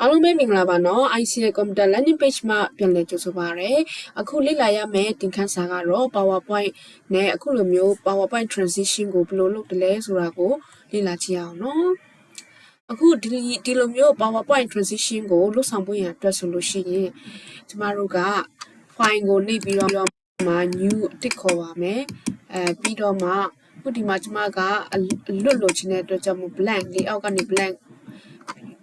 အားလုံးပဲမင်္ဂလာပါနော် ICA Computer Landing Page မှာပြန်လည်ကြိုဆိုပါရစေအခုလေ့လာရမယ့်သင်ခန်းစာကတော့ PowerPoint နဲ့အခုလိုမျိုး PowerPoint transition ကိုဘယ်လိုလုပ်တယ်လဲဆိုတာကိုလေ့လာကြည့်အောင်နော်အခုဒီလိုမျိုး PowerPoint transition ကိုလုပ်ဆောင်ဖို့ရန်အတွက်ဆိုလို့ရှိရင်ကျမတို့က file ကိုနှိပ်ပြီးတော့မှ new အတစ်ခေါ်ပါမယ်ပြီးတော့မှခုဒီမှာကျမကအလွတ်လိုချင်တဲ့အတွက်ကြောင့်မို့ blank လေးအောက်ကနေ blank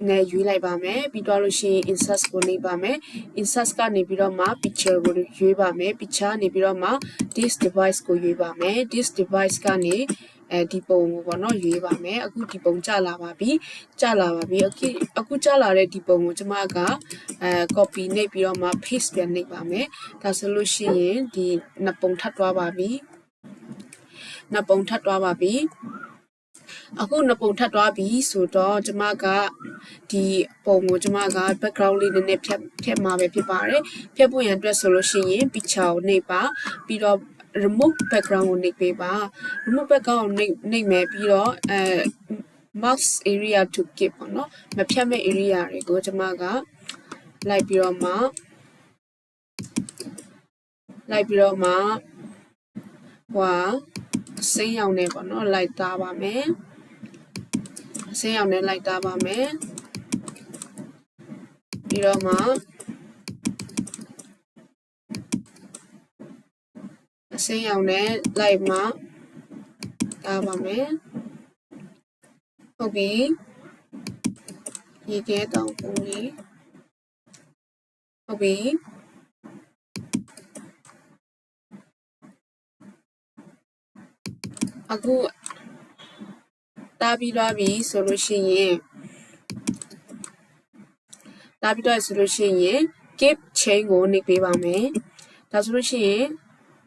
နဲ့ရွေးလိုက်ပါမယ်ပြီးတော့လို့ရှိရင် insert ကိုနှိပ်ပါမယ် insert ကနေပြီးတော့မှ picture ကိုရွေးပါမယ် picture နေပြီးတော့မှ this device ကိုရွေးပါမယ် this device ကနေဒီပုံကိုပေါ့နော်ရွေးပါမယ်အခုဒီပုံကျလာပါပြီအခုကျလာတဲ့ဒီပုံကိုကျမကcopy နှိပ်ပြီးတော့မှ paste ပြန်နှိပ်ပါမယ်ဒါဆိုလို့ရှိရင်ဒီနှစ်ပုံထပ်သွားပါပြီအခုနှစ်ပုံထပ်သွားပြီဆိုတော့ကျမကဒီပုံကိုကျမက background လေးနည်းနည်းဖြတ်မှာပဲဖြစ်ပါတယ်ဖြတ်ဖို့ရန်အတွက်ဆိုလို့ရှိရင် picture ကိုနှိပ်ပါပြီးတော့ remove background ကိုနှိပ်ပေးပါ remove background ကိုနှိပ်မယ်ပြီးတော့mouse area to keep ပေါ့နော်မဖြတ်မဲ့ area တွေကိုကျမကလိုက်ပြီးတော့မှစိမ်းရောင်နဲ့ပေါ့နော်လိုက်သားပါမယ်စိမ်းရောင်နဲ့လိုက်သားပါမယ်ပြီးတော့မှစိမ်းရောင်နဲ့လိုက်မှသားပါမယ်ဟုတ်ပြီရေခဲတောင်ပုံလေးဟုတ်ပြီအခုတားပြီးသွားပြီဆိုလို့ရှိရင်keep chain ကိုနှိပ်ပေးပါမယ်ဒါဆိုလို့ရှိရင်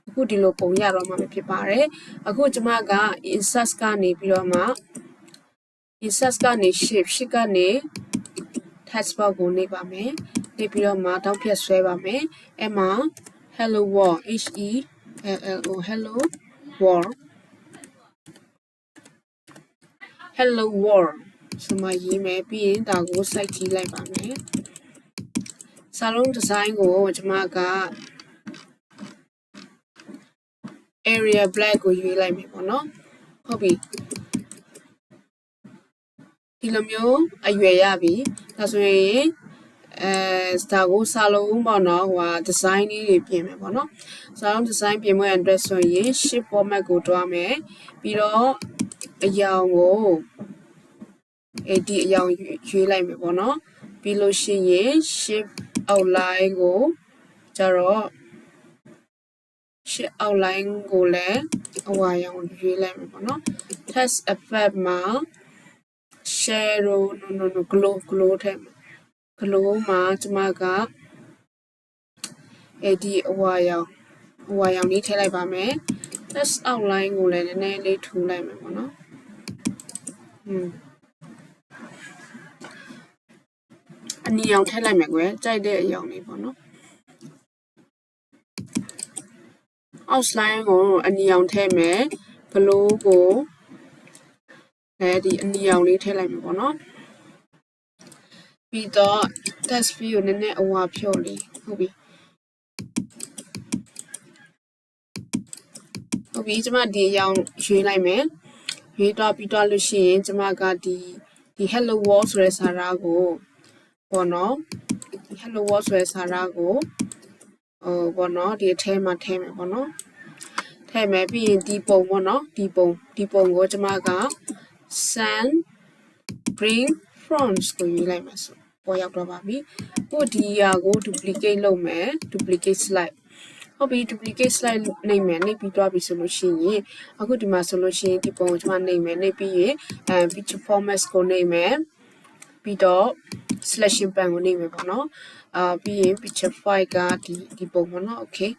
အခုဒီလိုပုံရတော့မှာဖြစ်ပါတယ်အခုကျမက insert ကနေပြီးတော့မှ shape ကနေ text box ကိုနှိပ်ပါမယ်နှိပ်ပြီးတော့မှတောက်ဖြတ်ဆွဲပါမယ်အဲ့မှာ hello world hello world ဆိုမှရေးမယ်ပြီးရင်ဒါကိုစိုက်ကြည့်လိုက်ပါမယ်စာလုံး design ကိုကျမက area black ကိုရွေးလိုက်မယ်ပေါ့နော်ဟုတ်ပြီဒီလိုမျိုးအရွယ်ရပြီဒါဆိုရင်ဒါကိုစာလုံးပေါ့နော်design လေးတွေပြင်မယ်ပေါ့နော်စာလုံး design ပြင်ဖို့အတွက်ဆိုရင် shift format ကိုတွားမယ်ပြီးတော့အရောင်ကိုဒီအရောင်ရွေးလိုက်မယ်ပေါ့နော်ပြီးလို့ရှိရင် shift outline ကိုကျတော့ shift outline ကိုလည်းအဝါရောင်ရွေးလိုက်မယ်ပေါ့နော် text effect မှာ shadow glow ထည့်မယ် glow မှာကျမကဒီအဝါရောင်လေးထည့်လိုက်ပါမယ် text outline ကိုလည်းနည်းနည်းလေးထူလိုက်မယ်ပေါ့နော်အနီရောင်ထည့်လိုက်မယ်ကွယ်ကြိုက်တဲ့အရောင်လေးပေါ့နော် outline ကိုအနီရောင်ထည့်မယ် glow ကိုဒီအနီရောင်လေးထည့်လိုက်မယ်ပေါ့နော်ပြီးတော့ text field ကိုနည်းနည်းအဝါဖြော့လေးဟုတ်ပြီကျမဒီအရောင်ရွေးလိုက်မယ်ရွေးတော့ပြီးတော့လို့ရှိရင်ကျမကဒီ hello world ဆိုတဲ့စာသားကိုပေါ့နော်ဒီ hello world ဆိုတဲ့စာသားကိုပေါ့နော်ဒီအထဲမှာထည့်မယ်ပေါ့နော်ထည့်မယ်ပြီးရင်ဒီပုံပေါ့နော်ဒီပုံကိုကျမက sun green fonts ကိုရွေးလိုက်မယ်ဆိုပေါ်ရောက်တော့ပါပြီကိုဒီဟာကို duplicate လုပ်မယ် duplicate slide ဟုတ်ပြီ duplicate slide နှိပ်မယ်နှိပ်ပြီးသွားပြီဆိုလို့ရှိရင်အခုဒီမှာဆိုလို့ရှိရင်ဒီပုံကိုကျမနှိပ်မယ်နှိပ်ပြီးရင်picture format ကိုနှိပ်မယ်ပြီးတော့ selection pane ကိုနှိပ်မယ်ပေါ့နော်ပြီးရင် picture file ကဒီပုံပေါ့နော် okay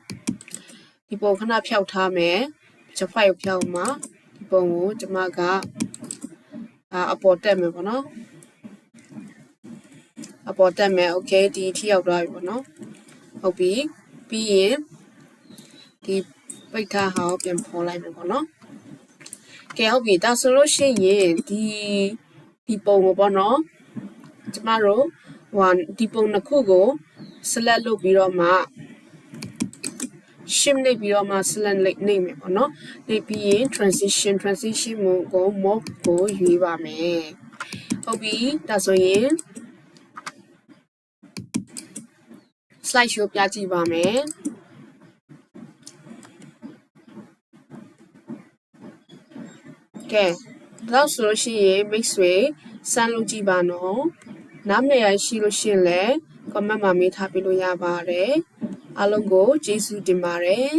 ဒီပုံခဏဖြောက်ထားမယ် picture file ကိုဖြောက်မှာဒီပုံကိုကျမကအပေါ်တက်မယ်ပေါ့နော်အပေါ်တက်မယ် okay ဒီထိရောက်သွားပြီပေါ့နော်ဟုတ်ပြီပြီးရင်ဒီပိတ်ထားဟာကိုပြန်ပေါ်လိုက်မယ်ပေါ့နော်ကဲဟုတ်ပြီဒါဆိုလို့ရှိရင်ဒီပုံကိုပေါ့နော်ကျမတို့ ဒီပုံနှစ်ခုကို select လုပ်ပြီးတော့မှ shift နှိပ်ပြီးတော့မှ select နှိပ်မယ်ပေါ့နော်နှိပ်ပြီးရင် transition ကို mode ကိုရွေးပါမယ်ဟုတ်ပြီဒါဆိုရင် slide show ပြကြည့်ပါမယ်ကဲဒါဆိုလို့ရှိရင်မိတ်ဆွေစမ်းလုပ်ကြည့်ပါနော်နားမလည်ရရှိလို့ရှိရင်လည်း comment မှာမေးထားပေးလို့ရပါတယ်အားလုံးကိုကျေးဇူးတင်ပါတယ်